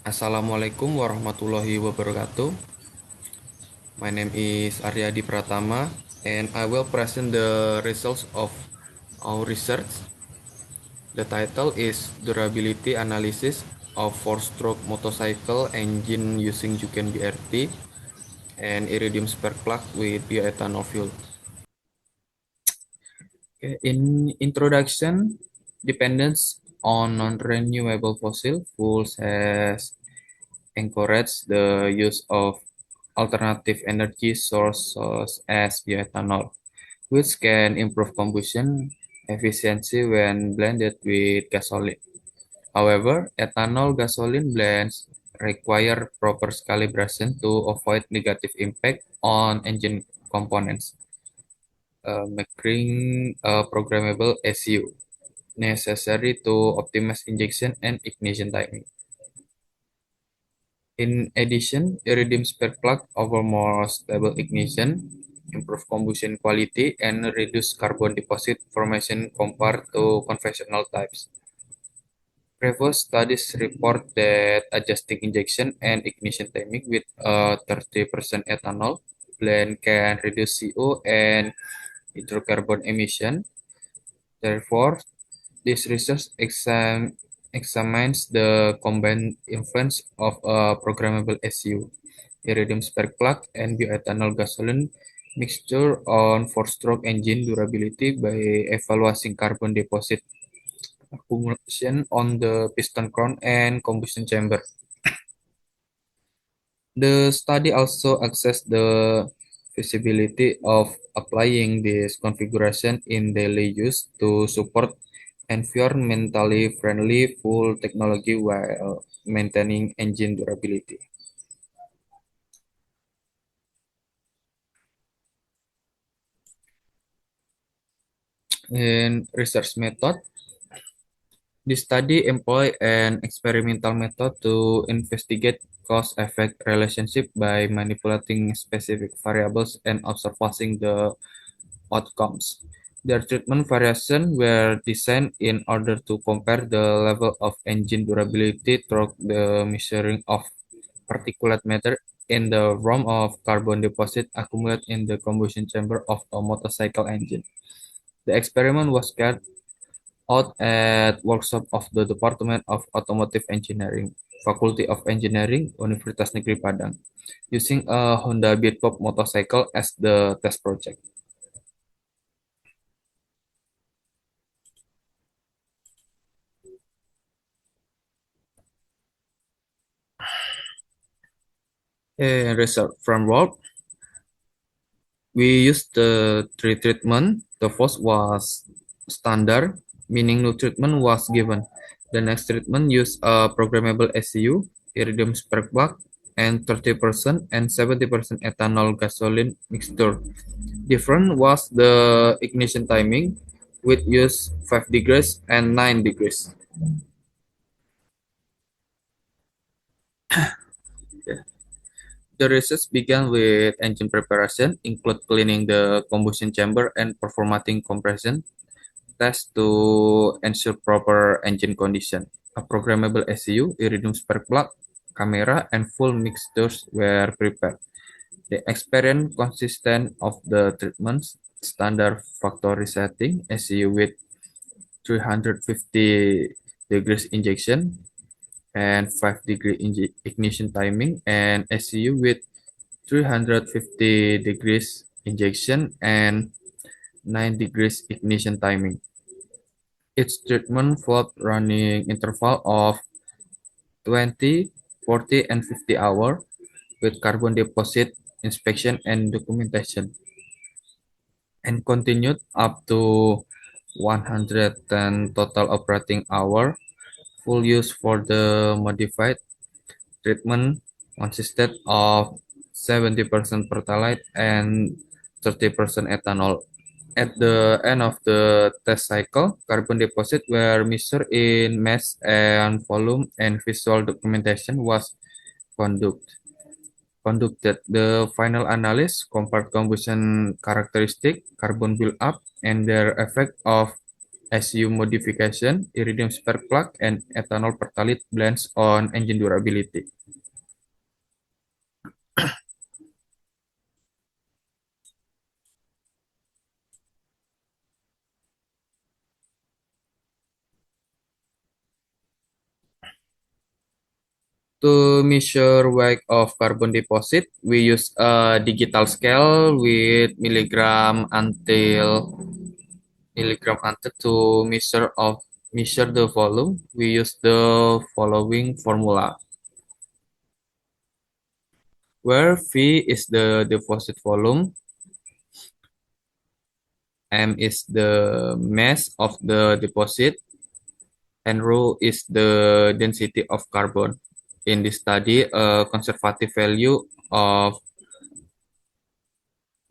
Assalamualaikum warahmatullahi wabarakatuh. My name is Aryadi Pratama, and I will present the results of our research. The title is Durability Analysis of Four-Stroke Motorcycle Engine Using Juken BRT and Iridium Spark Plug with Bioethanol Fuel. Okay, in introduction, dependence on non-renewable fossil fuels has encouraged the use of alternative energy sources as bioethanol, which can improve combustion efficiency when blended with gasoline. However, ethanol gasoline blends require proper calibration to avoid negative impact on engine components, making a programmable ECU necessary to optimize injection and ignition timing. In addition, iridium spark plug offer more stable ignition, improve combustion quality, and reduce carbon deposit formation compared to conventional types. Previous studies report that adjusting injection and ignition timing with a 30% ethanol blend can reduce CO and hydrocarbon emission. Therefore, this research examines the combined influence of a programmable SU, iridium spark plug, and bioethanol gasoline mixture on four-stroke engine durability by evaluating carbon deposit accumulation on the piston crown and combustion chamber. The study also assessed the feasibility of applying this configuration in daily use to support environmentally friendly fuel technology while maintaining engine durability. In research method, the study employed an experimental method to investigate cause-effect relationship by manipulating specific variables and observing the outcomes. Their treatment variations were designed in order to compare the level of engine durability through the measuring of particulate matter in the form of carbon deposit accumulated in the combustion chamber of a motorcycle engine. The experiment was carried out at workshop of the Department of Automotive Engineering, Faculty of Engineering, Universitas Negeri Padang, using a Honda Beat Pop motorcycle as the test project. In research framework, we used the three treatment. The first was standard, meaning no treatment was given. The next treatment used a programmable SCU, iridium spark plug, and 30% and 70% ethanol gasoline mixture. Different was the ignition timing, with use 5 degrees and 9 degrees. The research began with engine preparation, include cleaning the combustion chamber and performing compression tests to ensure proper engine condition. A programmable ECU, iridium spark plug, camera, and full mixtures were prepared. The experience consisted of the treatments, standard factory setting, ECU with 350 degrees injection and 5-degree ignition timing, and ECU with 350 degrees injection and 9 degrees ignition timing. Each treatment followed running interval of 20, 40, and 50 hours with carbon deposit inspection and documentation, and continued up to 110 total operating hour. Full use for the modified treatment consisted of 70% pertalite and 30% ethanol. At the end of the test cycle, carbon deposit were measured in mass and volume, and visual documentation was conduct, conducted. The final analysis compared combustion characteristic, carbon buildup, and their effect of SU modification, iridium spark plug, and ethanol pertalite blends on engine durability. To measure weight of carbon deposit, we use a digital scale with milligram until to measure the volume. We use the following formula, where V is the deposit volume, M is the mass of the deposit, and rho is the density of carbon. In this study, a conservative value of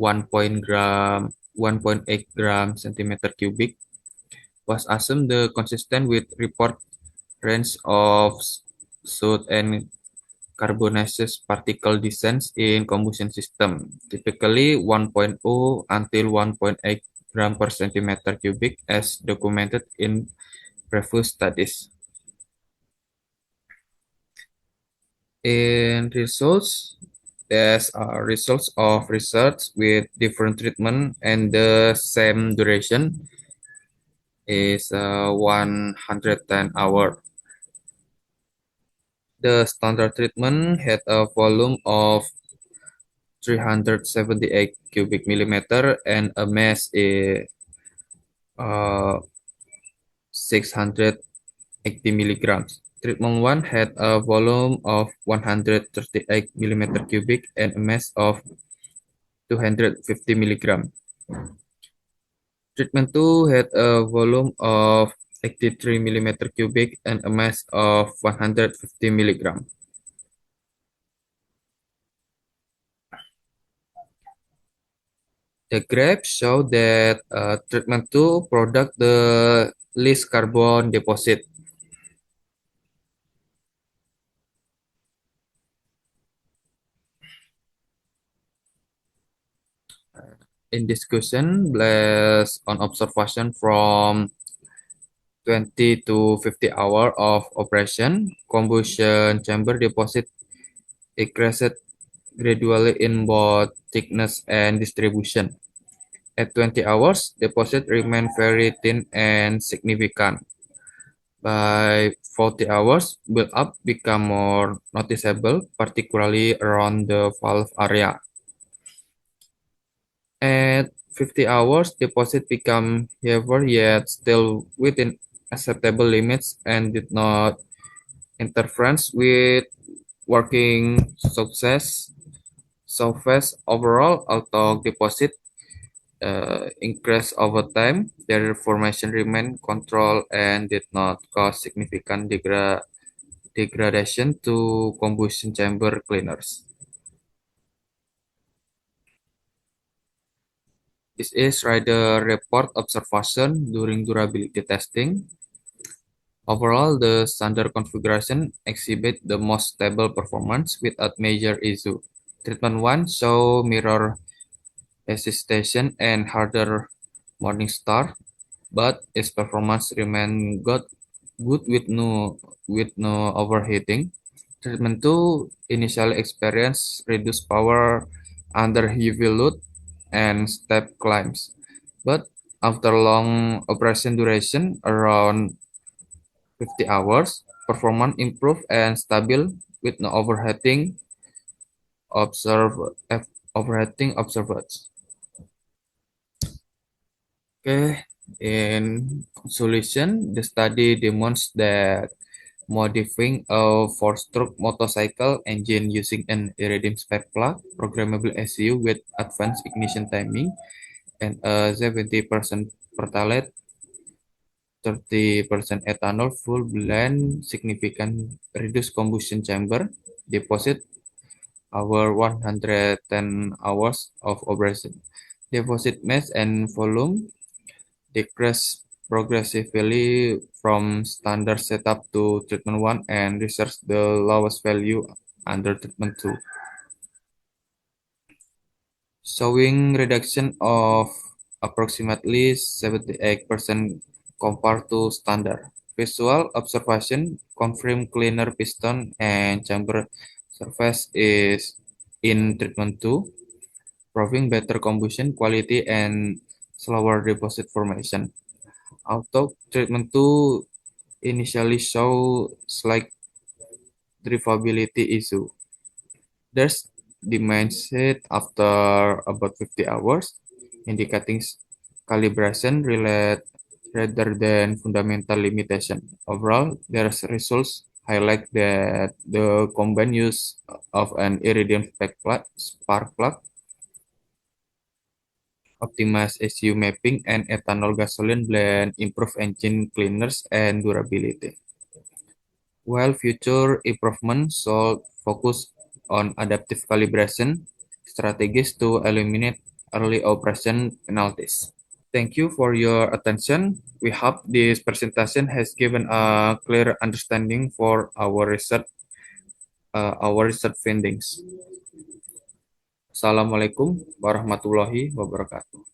1.8 gram centimeter cubic was assumed the consistent with report range of soot and carbonaceous particle descent in combustion system, typically 1.0 until 1.8 gram per centimeter cubic as documented in previous studies. In results, there's results of research with different treatment and the same duration is 110 hour. The standard treatment had a volume of 378 cubic millimeter and a mass is 680 milligrams. Treatment 1 had a volume of 138 millimeter cubic and a mass of 250 milligram. Treatment 2 had a volume of 83 millimeter cubic and a mass of 150 milligram. The graph show that treatment 2 product the least carbon deposit. In discussion, based on observation from 20 to 50 hours of operation, combustion chamber deposit decreased gradually in both thickness and distribution. At 20 hours, deposit remained very thin and significant. By 40 hours, build-up become more noticeable, particularly around the valve area. At 50 hours, deposit become heavier yet still within acceptable limits and did not interfere with working success. So fast overall, although deposit increased over time, their formation remained controlled and did not cause significant degradation to combustion chamber cleaners. This is Rider report observation during durability testing. Overall, the standard configuration exhibit the most stable performance without major issue. Treatment 1 show mirror hesitation and harder morning star, but its performance remained good with no overheating. Treatment 2 initially experienced reduced power under heavy load and step climbs, but after long operation duration around 50 hours, performance improved and stable with no observed overheating observed. Okay, in solution, the study demonstrates that modifying a four-stroke motorcycle engine using an iridium spark plug, programmable ECU with advanced ignition timing, and a 70% pertalite, 30% ethanol full blend significant reduce combustion chamber deposit over 110 hours of operation. Deposit mass and volume decrease progressively from standard setup to treatment 1 and research the lowest value under treatment 2, showing reduction of approximately 78% compared to standard. Visual observation confirm cleaner piston and chamber surface is in treatment 2, proving better combustion quality and slower deposit formation. Although treatment 2 initially show slight drivability issue, there's diminished after about 50 hours, indicating calibration relate rather than fundamental limitation. Overall, their results highlight that the combined use of an iridium spark plug, optimized ECU mapping, and ethanol gasoline blend improve engine cleaners and durability. While future improvements should focus on adaptive calibration strategies to eliminate early operation penalties. Thank you for your attention. We hope this presentation has given a clear understanding for our research findings. Assalamualaikum warahmatullahi wabarakatuh.